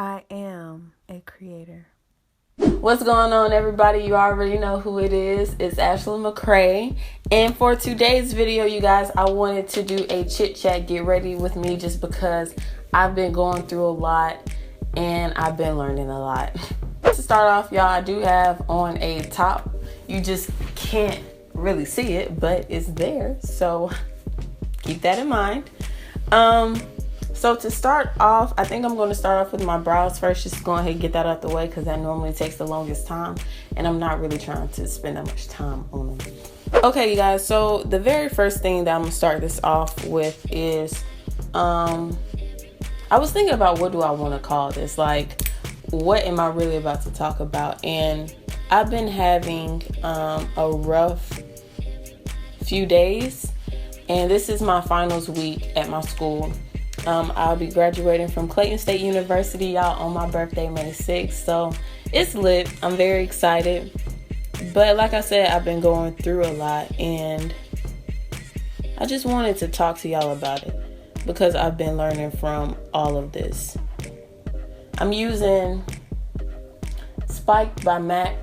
I am a creator. What's going on, everybody? You already know who it is. It's Ashley McCray. And for today's video, you guys, I wanted to do a chit-chat, get ready with me, just because I've been going through a lot and I've been learning a lot. To start off, y'all, I do have on a top. You just can't really see it, but it's there. So keep that in mind. So to start off, I think I'm going to start off with my brows first. Just go ahead and get that out the way because that normally takes the longest time. And I'm not really trying to spend that much time on them. Okay, you guys. So the very first thing that I'm going to start this off with is, I was thinking about what do I want to call this? Like, what am I really about to talk about? And I've been having a rough few days. And this is my finals week at my school. I'll be graduating from Clayton State University, y'all, on my birthday, May 6th. So it's lit. I'm very excited. But like I said, I've been going through a lot and I just wanted to talk to y'all about it because I've been learning from all of this. I'm using Spike by MAC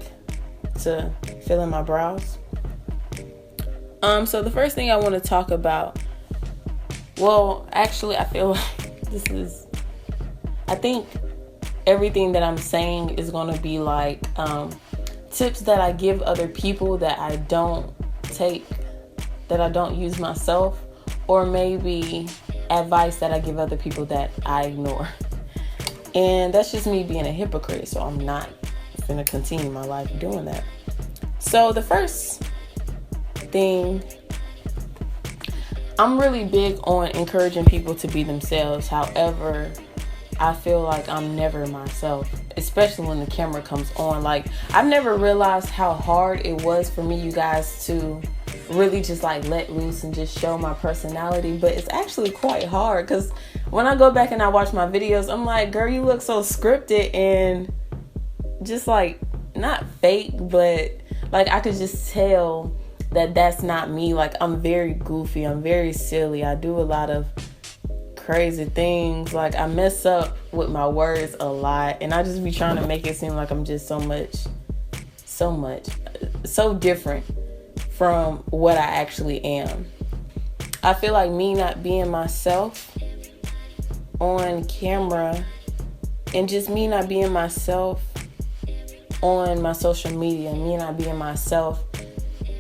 to fill in my brows. So the first thing I want to talk about, well, actually, I feel like I think everything that I'm saying is going to be like tips that I give other people that I don't take, that I don't use myself, or maybe advice that I give other people that I ignore. And that's just me being a hypocrite, so I'm not going to continue my life doing that. So the first thing, I'm really big on encouraging people to be themselves. However, I feel like I'm never myself, especially when the camera comes on. Like, I've never realized how hard it was for me, you guys, to really just like let loose and just show my personality. But it's actually quite hard because when I go back and I watch my videos, I'm like, girl, you look so scripted and just like not fake, but like I could just tell that that's not me. Like, I'm very goofy, I'm very silly, I do a lot of crazy things. Like, I mess up with my words a lot, and I just be trying to make it seem like I'm just so different from what I actually am. I feel like me not being myself on camera and just me not being myself on my social media, me not being myself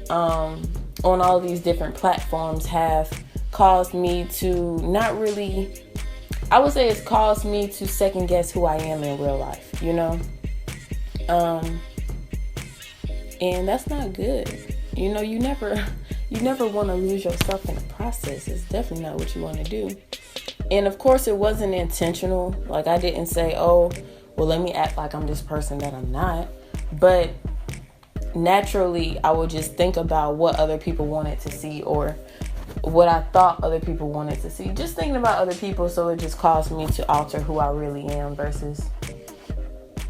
on all these different platforms have caused me to not really, I would say it's caused me to second guess who I am in real life, you know? And that's not good. You know, you never want to lose yourself in the process. It's definitely not what you want to do. And of course it wasn't intentional. Like, I didn't say, oh, well, let me act like I'm this person that I'm not. But naturally, I would just think about what other people wanted to see or what I thought other people wanted to see. Just thinking about other people, so it just caused me to alter who I really am versus,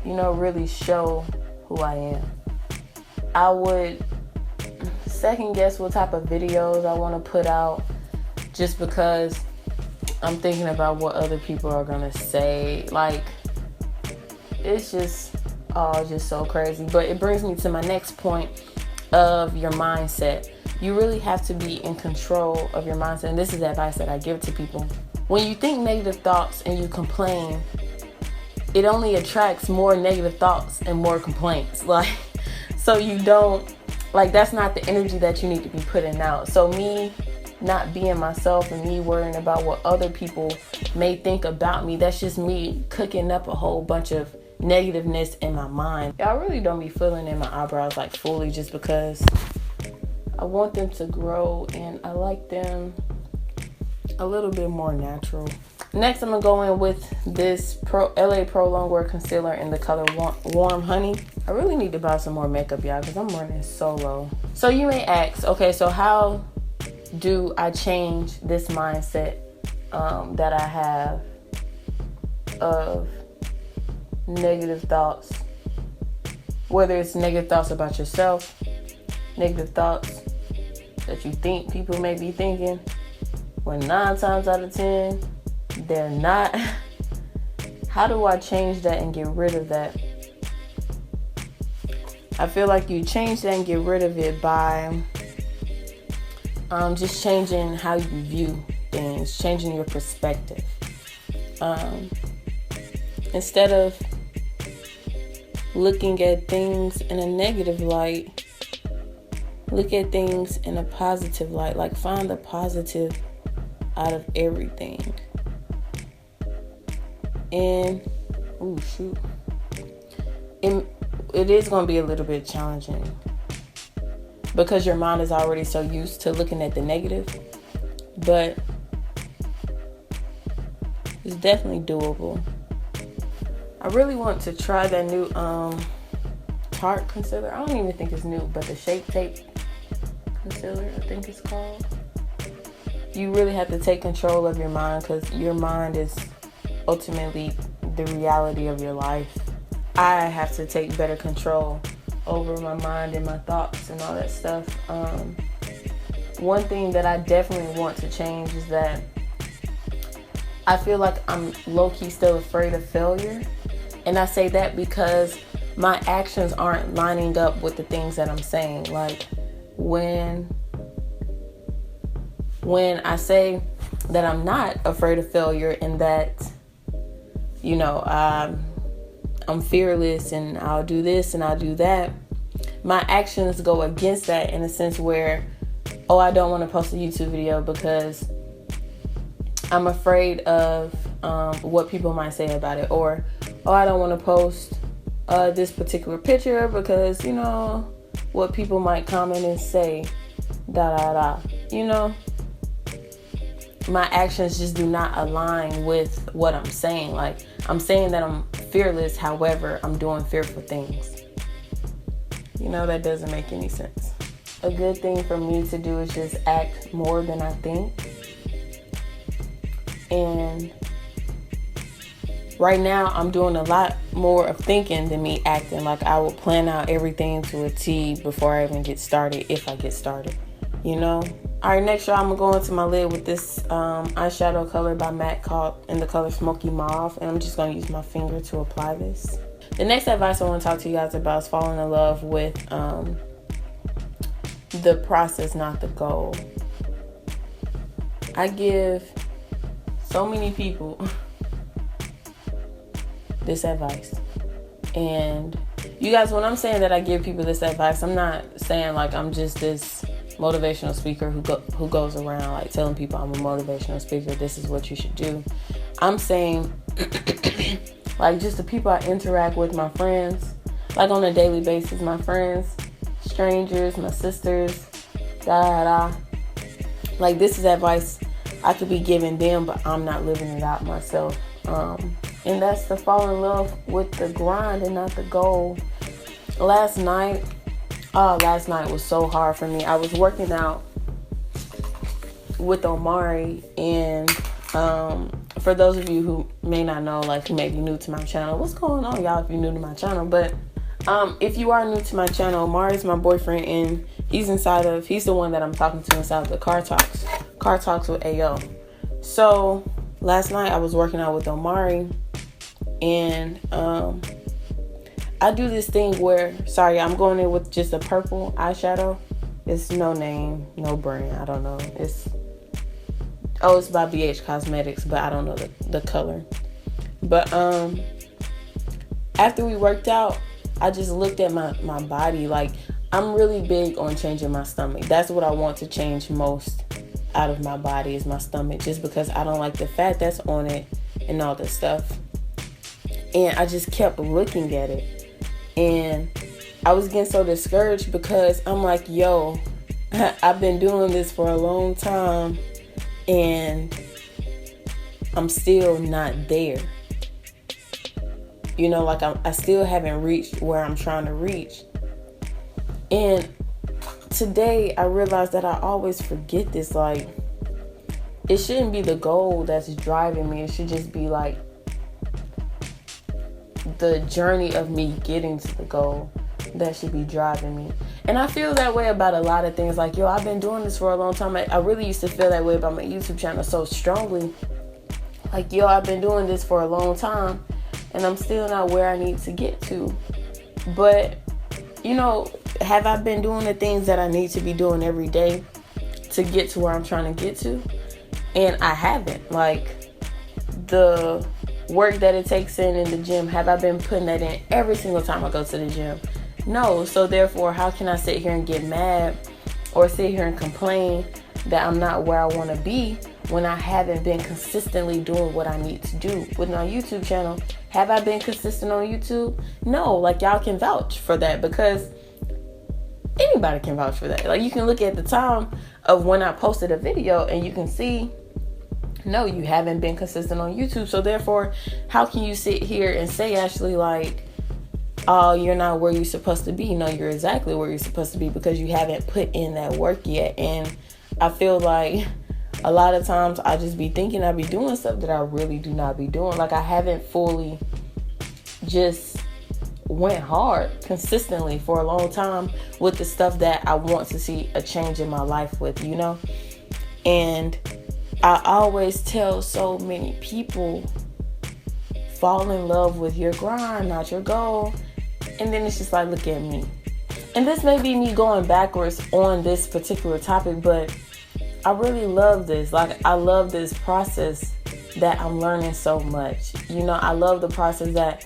you know, really show who I am. I would second guess what type of videos I want to put out just because I'm thinking about what other people are going to say. Like, it's just so crazy. But it brings me to my next point of your mindset. You really have to be in control of your mindset. And this is advice that I give to people. When you think negative thoughts and you complain, it only attracts more negative thoughts and more complaints. Like, so you don't, like, that's not the energy that you need to be putting out. So me not being myself and me worrying about what other people may think about me, that's just me cooking up a whole bunch of negativeness in my mind. I really don't be filling in my eyebrows like fully just because I want them to grow and I like them a little bit more natural. Next, I'm gonna go in with this LA Pro Longwear Concealer in the color Warm Honey. I really need to buy some more makeup, y'all, because I'm running so low. So you may ask, okay, so how do I change this mindset that I have of negative thoughts, whether it's negative thoughts about yourself, negative thoughts that you think people may be thinking, when 9 times out of 10 they're not. how do I change that and get rid of that? I feel like you change that and get rid of it by just changing how you view things, changing your perspective. Instead of looking at things in a negative light, look at things in a positive light. Like, find the positive out of everything. And it is going to be a little bit challenging because your mind is already so used to looking at the negative, but it's definitely doable. I really want to try that new Tarte concealer. I don't even think it's new, but the Shape Tape concealer, I think it's called. You really have to take control of your mind, because your mind is ultimately the reality of your life. I have to take better control over my mind and my thoughts and all that stuff. One thing that I definitely want to change is that I feel like I'm low-key still afraid of failure. And I say that because my actions aren't lining up with the things that I'm saying. Like, when I say that I'm not afraid of failure and that, you know, I'm fearless and I'll do this and I'll do that, my actions go against that in a sense where, I don't want to post a YouTube video because I'm afraid of what people might say about it. Or, I don't want to post this particular picture because, you know, what people might comment and say, you know. My actions just do not align with what I'm saying. Like, I'm saying that I'm fearless, however, I'm doing fearful things. You know, that doesn't make any sense. A good thing for me to do is just act more than I think. And right now, I'm doing a lot more of thinking than me acting. Like, I will plan out everything to a T before I even get started, if I get started, you know? All right, next, y'all, I'm going to go into my lid with this eyeshadow color by MAC called in the color Smoky Mauve. And I'm just going to use my finger to apply this. The next advice I want to talk to you guys about is falling in love with the process, not the goal. I give so many people this advice. And you guys, when I'm saying that I give people this advice, I'm not saying like I'm just this motivational speaker who goes around like telling people I'm a motivational speaker, this is what you should do. I'm saying like just the people I interact with, my friends, like on a daily basis, my friends, strangers, my sisters, like this is advice I could be giving them, but I'm not living it out myself. And that's to fall in love with the grind and not the goal. Last night was so hard for me. I was working out with Omari, and for those of you who may not know, like who may be new to my channel, what's going on, y'all, if you're new to my channel? But if you are new to my channel, Omari's my boyfriend, and he's the one that I'm talking to inside of the Car Talks with AO. So last night I was working out with Omari, and I do this thing where, I'm going in with just a purple eyeshadow. It's no name, no brand, I don't know. It's by BH Cosmetics, but I don't know the color. But after we worked out, I just looked at my body. Like, I'm really big on changing my stomach. That's what I want to change most out of my body, is my stomach, just because I don't like the fat that's on it and all this stuff. And I just kept looking at it. And I was getting so discouraged because I'm like, yo, I've been doing this for a long time and I'm still not there. You know, like I still haven't reached where I'm trying to reach. And today I realized that I always forget this. Like, it shouldn't be the goal that's driving me. It should just be like the journey of me getting to the goal that should be driving me. And I feel that way about a lot of things. Like, yo, I've been doing this for a long time. I really used to feel that way about my YouTube channel so strongly. Like, yo, I've been doing this for a long time, and I'm still not where I need to get to. But, have I been doing the things that I need to be doing every day to get to where I'm trying to get to? And I haven't. Like, the work that it takes in the gym, have I been putting that in every single time I go to the gym? No. So therefore, how can I sit here and get mad or sit here and complain that I'm not where I want to be when I haven't been consistently doing what I need to do? With my YouTube channel, have I been consistent on YouTube? No. Like, y'all can vouch for that, because anybody can vouch for that. Like, you can look at the time of when I posted a video and you can see, no, you haven't been consistent on YouTube. So therefore, how can you sit here and say, Ashley, like, oh, you're not where you're supposed to be? No, you're exactly where you're supposed to be, because you haven't put in that work yet. And I feel like a lot of times I just be thinking I be doing stuff that I really do not be doing. Like, I haven't fully just went hard consistently for a long time with the stuff that I want to see a change in my life with, And I always tell so many people, fall in love with your grind, not your goal. And then it's just like, look at me. And this may be me going backwards on this particular topic, but I really love this. Like, I love this process that I'm learning so much. I love the process that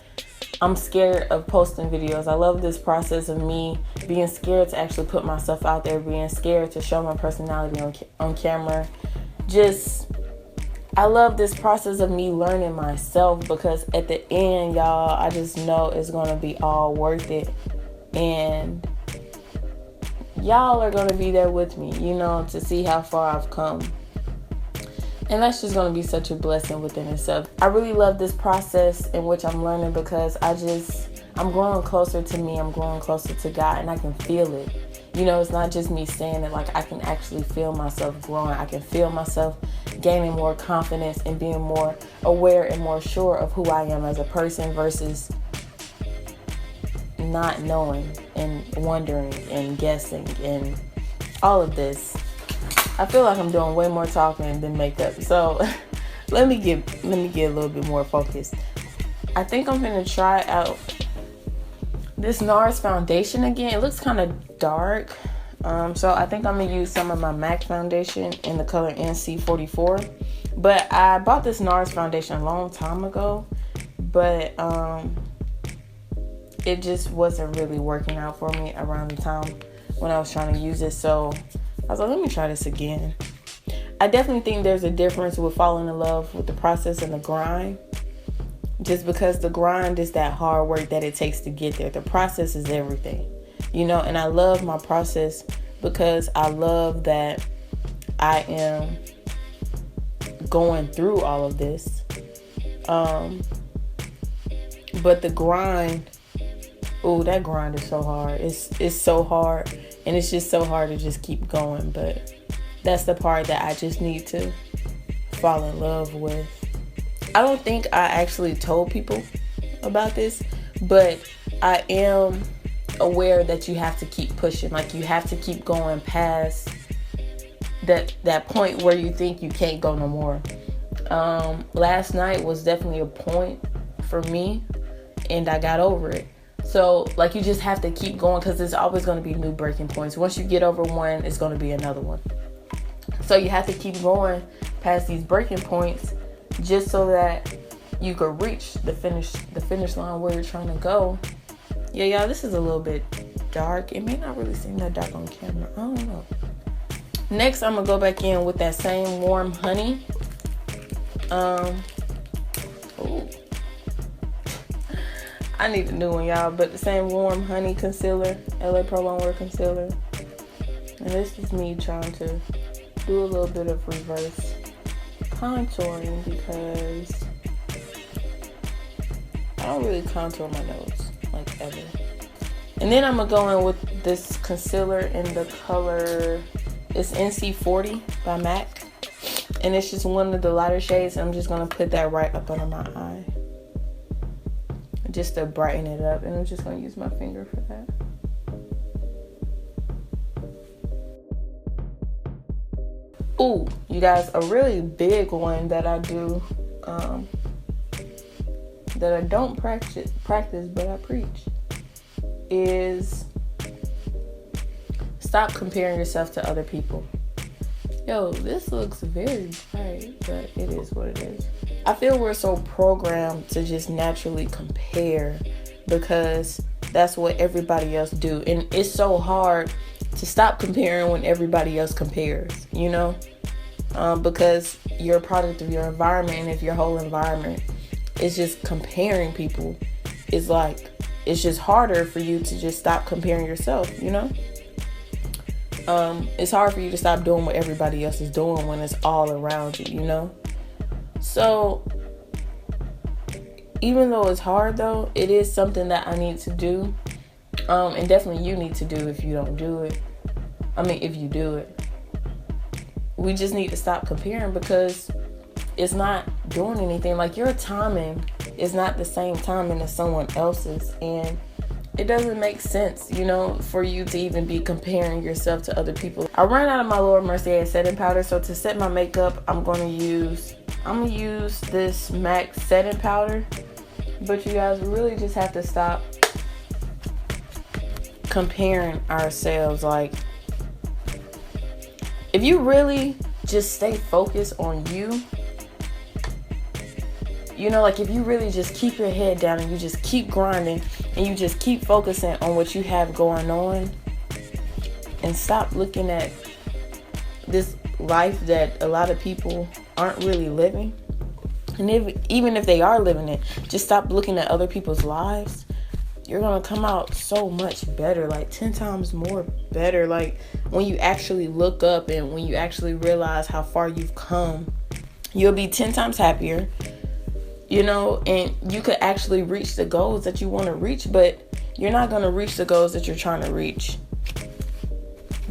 I'm scared of posting videos. I love this process of me being scared to actually put myself out there, being scared to show my personality on camera. I love this process of me learning myself, because at the end, y'all, I just know it's going to be all worth it. And y'all are going to be there with me, to see how far I've come. And that's just going to be such a blessing within itself. I really love this process in which I'm learning, because I'm growing closer to me. I'm growing closer to God, and I can feel it. It's not just me saying it. Like, I can actually feel myself growing. I can feel myself gaining more confidence and being more aware and more sure of who I am as a person, versus not knowing and wondering and guessing and all of this. I feel like I'm doing way more talking than makeup. So let me get a little bit more focused. I think I'm gonna try out this NARS foundation again. It looks kind of dark. So I think I'm gonna use some of my MAC foundation in the color NC44. But I bought this NARS foundation a long time ago, but it just wasn't really working out for me around the time when I was trying to use it. So I was like, let me try this again. I definitely think there's a difference with falling in love with the process and the grind. Just because the grind is that hard work that it takes to get there. The process is everything, and I love my process because I love that I am going through all of this. But the grind, that grind is so hard. It's so hard, and it's just so hard to just keep going. But that's the part that I just need to fall in love with. I don't think I actually told people about this, but I am aware that you have to keep pushing. Like, you have to keep going past that point where you think you can't go no more. Last night was definitely a point for me, and I got over it. So, like, you just have to keep going, because there's always going to be new breaking points. Once you get over one, it's going to be another one. So you have to keep going past these breaking points, just so that you could reach the finish line where you're trying to go. Yeah, y'all, this is a little bit dark. It may not really seem that dark on camera. I don't know. Next, I'm gonna go back in with that same warm honey. I need a new one, y'all, but the same warm honey concealer, LA Pro Longwear concealer. And this is me trying to do a little bit of reverse contouring, because I don't really contour my nose like ever. And then I'm gonna go in with this concealer in the color, it's NC40 by MAC, and it's just one of the lighter shades. I'm just gonna put that right up under my eye just to brighten it up, and I'm just gonna use my finger for that. Ooh, you guys, a really big one that I do that I don't practice but I preach is stop comparing yourself to other people. Yo, this looks very bright, but it is what it is. I feel we're so programmed to just naturally compare because that's what everybody else do. And it's so hard to stop comparing when everybody else compares, you know? Because you're a product of your environment, and if your whole environment is just comparing people, it's just harder for you to just stop comparing yourself, you know? It's hard for you to stop doing what everybody else is doing when it's all around you, you know? So, even though it's hard though, it is something that I need to do. And definitely you need to do if you don't do it. If you do it. We just need to stop comparing because it's not doing anything. Like, your timing is not the same timing as someone else's. And it doesn't make sense, you know, for you to even be comparing yourself to other people. I ran out of my Laura Mercier setting powder, so to set my makeup, I'm gonna use this MAC setting powder. But you guys really just have to stop comparing ourselves. Like, if you really just stay focused on you, you know, like if you really just keep your head down and you just keep grinding and you just keep focusing on what you have going on and stop looking at this life that a lot of people aren't really living. And even if they are living it, just stop looking at other people's lives. You're going to come out so much better, like 10 times more better. Like, when you actually look up and when you actually realize how far you've come, you'll be 10 times happier, you know, and you could actually reach the goals that you want to reach, but you're not going to reach the goals that you're trying to reach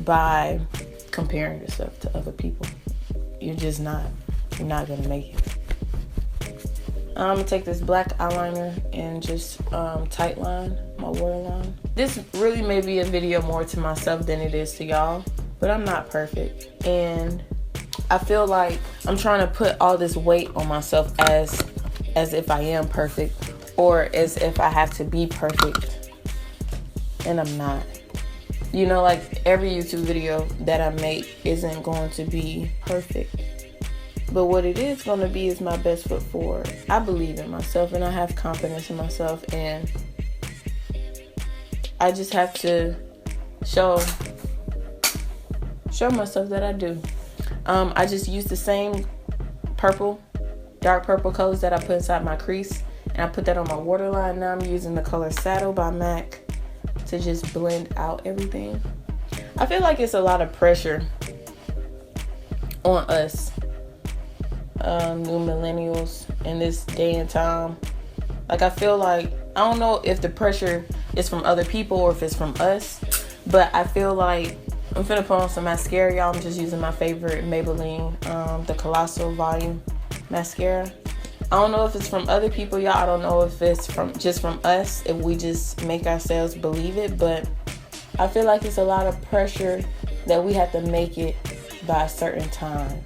by comparing yourself to other people. You're not going to make it. I'm going to take this black eyeliner and just tight line my waterline. This really may be a video more to myself than it is to y'all, but I'm not perfect. And I feel like I'm trying to put all this weight on myself as if I am perfect or as if I have to be perfect. And I'm not. You know, like every YouTube video that I make isn't going to be perfect. But what it is going to be is my best foot forward. I believe in myself and I have confidence in myself, and I just have to show myself that I do. I just use the same dark purple colors that I put inside my crease, and I put that on my waterline. Now I'm using the color Saddle by MAC to just blend out everything. I feel like it's a lot of pressure on us new millennials in this day and time. Like, I feel like, I don't know if the pressure is from other people or if it's from us, but I feel like I'm finna put on some mascara, y'all. I'm just using my favorite Maybelline, the Colossal Volume Mascara. I don't know if it's from other people, y'all. I don't know if it's from us, if we just make ourselves believe it, but I feel like it's a lot of pressure that we have to make it by a certain time,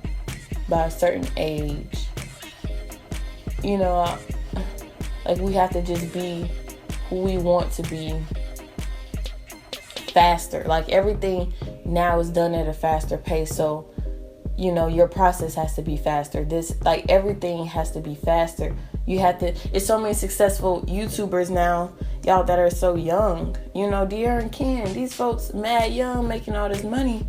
by a certain age. You know, like we have to just be who we want to be faster. Like, everything now is done at a faster pace, so you know your process has to be faster. Everything has to be faster. You have to. It's so many successful YouTubers now, y'all, that are so young. You know, De'Aaron and Ken, these folks mad young, making all this money,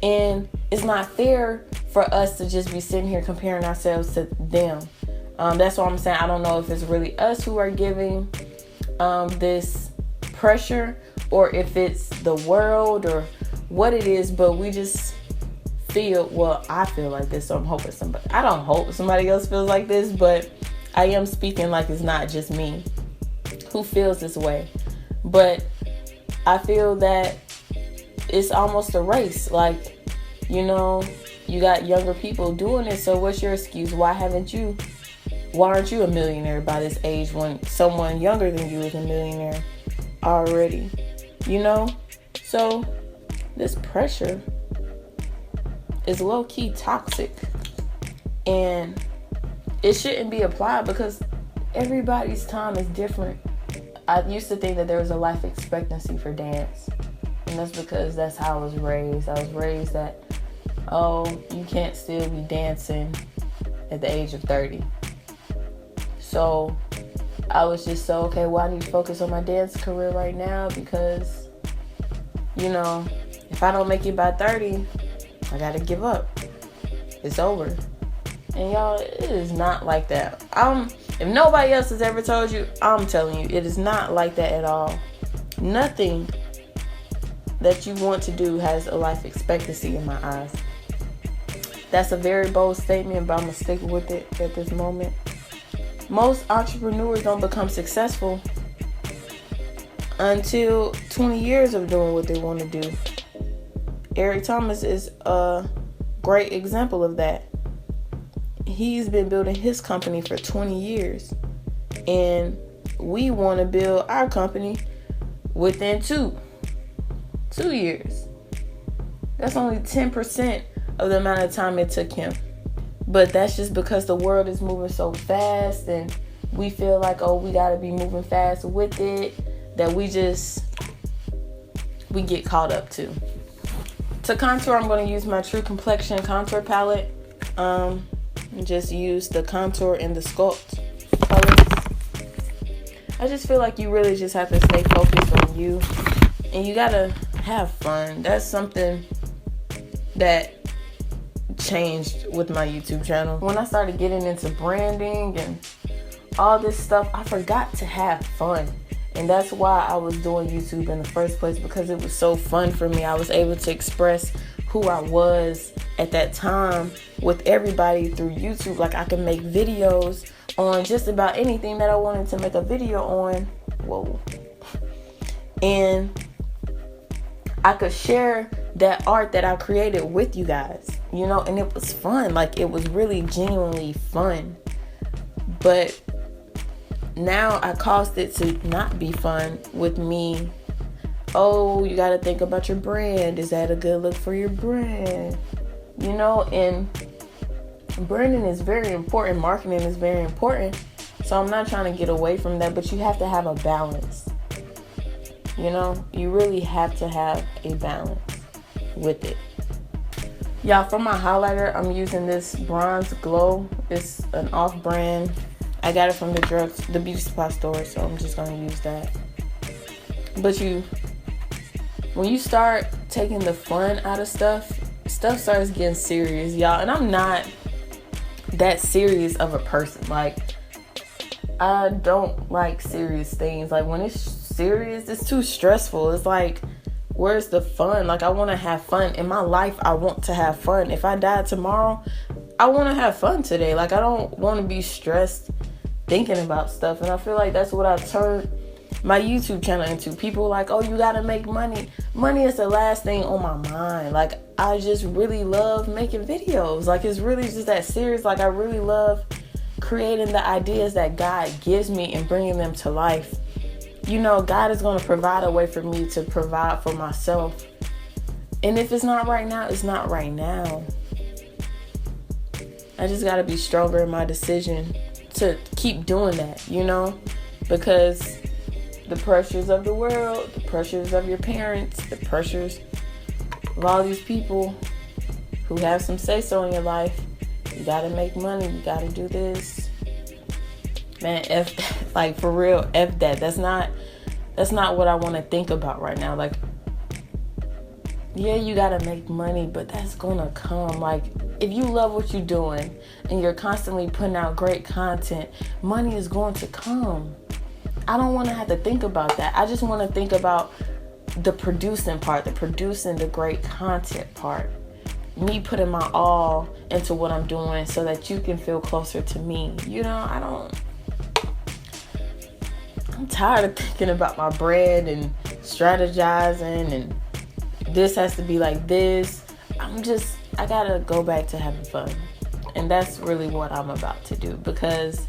and it's not fair for us to just be sitting here comparing ourselves to them. That's what I'm saying. I don't know if it's really us who are giving this pressure, or if it's the world, or what it is, but we just I feel like this, so I'm hoping I don't hope somebody else feels like this, but I am speaking like it's not just me who feels this way. But I feel that it's almost a race. Like, you know, you got younger people doing it, so what's your excuse? Why aren't you a millionaire by this age when someone younger than you is a millionaire already? You know? So this pressure is low-key toxic, and it shouldn't be applied because everybody's time is different. I used to think that there was a life expectancy for dance. And that's because that's how I was raised. I was raised that, oh, you can't still be dancing at the age of 30. So I was just so, okay, well, I need to focus on my dance career right now because, you know, if I don't make it by 30, I gotta give up. It's over. And y'all, it is not like that. If nobody else has ever told you, I'm telling you, it is not like that at all. Nothing that you want to do has a life expectancy in my eyes. That's a very bold statement, but I'm going to stick with it at this moment. Most entrepreneurs don't become successful until 20 years of doing what they want to do. Eric Thomas is a great example of that. He's been building his company for 20 years. And we want to build our company within two years. That's only 10% of the amount of time it took him. But that's just because the world is moving so fast and we feel like, oh, we got to be moving fast with it, that we get caught up to. To contour, I'm going to use my True Complexion contour palette. Just use the contour and the sculpt colors. I just feel like you really just have to stay focused on you. And you got to have fun. That's something that changed with my YouTube channel. When I started getting into branding and all this stuff, I forgot to have fun. And that's why I was doing YouTube in the first place, because it was so fun for me. I was able to express who I was at that time with everybody through YouTube. Like, I could make videos on just about anything that I wanted to make a video on. Whoa. And I could share that art that I created with you guys, you know, and it was fun. Like, it was really genuinely fun. But now I caused it to not be fun with me. Oh, you got to think about your brand. Is that a good look for your brand? You know, and branding is very important. Marketing is very important. So I'm not trying to get away from that, but you have to have a balance. You know, you really have to have a balance with it. Y'all, for my highlighter, I'm using this Bronze Glow. It's an off-brand. I got it from the beauty supply store, so I'm just going to use that. But when you start taking the fun out of stuff starts getting serious, y'all. And I'm not that serious of a person. Like, I don't like serious things. Like, when it's serious, it's too stressful. It's like, where's the fun? Like, I want to have fun. In my life, I want to have fun. If I die tomorrow, I want to have fun today. Like, I don't want to be stressed thinking about stuff. And I feel like that's what I turned my YouTube channel into. People like, oh, you gotta make money. Money is the last thing on my mind. Like, I just really love making videos. Like, it's really just that serious. Like, I really love creating the ideas that God gives me and bringing them to life. You know, God is going to provide a way for me to provide for myself. And if it's not right now, it's not right now. I just got to be stronger in my decision to keep doing that, you know, because the pressures of the world, the pressures of your parents, the pressures of all these people who have some say-so in your life. You got to make money. You got to do this. Man, like, for real, F that. That's not what I want to think about right now. Like, yeah, you got to make money, but that's going to come. Like, if you love what you're doing and you're constantly putting out great content, money is going to come. I don't want to have to think about that. I just want to think about the producing part, the great content part. Me putting my all into what I'm doing so that you can feel closer to me. You know, I'm tired of thinking about my brand and strategizing and this has to be like this. I gotta go back to having fun. And that's really what I'm about to do, because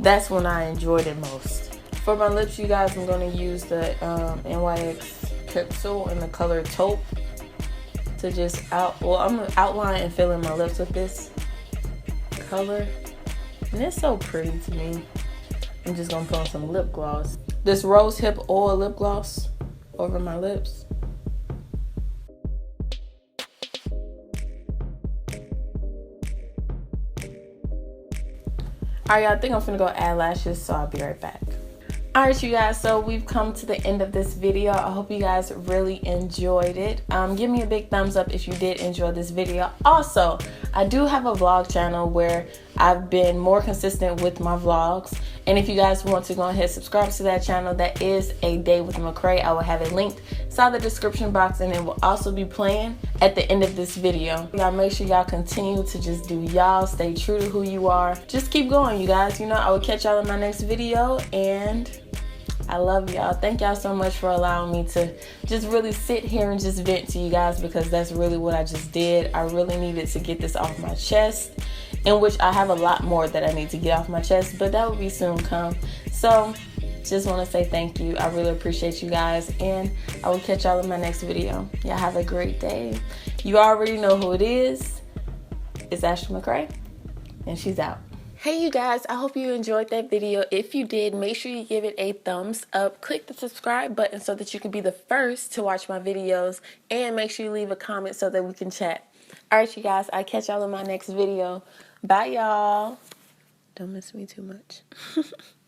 that's when I enjoyed it most. For my lips, you guys, I'm going to use the NYX Pencil in the color Taupe to just I'm going to outline and fill in my lips with this color. And it's so pretty to me. I'm just gonna put on some lip gloss. This Rose Hip Oil lip gloss over my lips. Alright, y'all, I think I'm finna go add lashes, so I'll be right back. Alright, you guys, so we've come to the end of this video. I hope you guys really enjoyed it. Give me a big thumbs up if you did enjoy this video. Also, I do have a vlog channel where I've been more consistent with my vlogs. And if you guys want to go ahead and subscribe to that channel, that is A Day with McCray. I will have it linked inside the description box, and it will also be playing at the end of this video. Y'all make sure y'all continue to just do y'all. Stay true to who you are. Just keep going, you guys. You know, I will catch y'all in my next video, and I love y'all. Thank y'all so much for allowing me to just really sit here and just vent to you guys, because that's really what I just did. I really needed to get this off my chest, in which I have a lot more that I need to get off my chest, but that will be soon come. So just want to say thank you. I really appreciate you guys, and I will catch y'all in my next video. Y'all have a great day. You already know who it is. It's Ashley McCray, and she's out. Hey you guys, I hope you enjoyed that video. If you did, make sure you give it a thumbs up. Click the subscribe button so that you can be the first to watch my videos, and make sure you leave a comment so that we can chat. Alright you guys, I'll catch y'all in my next video. Bye y'all. Don't miss me too much.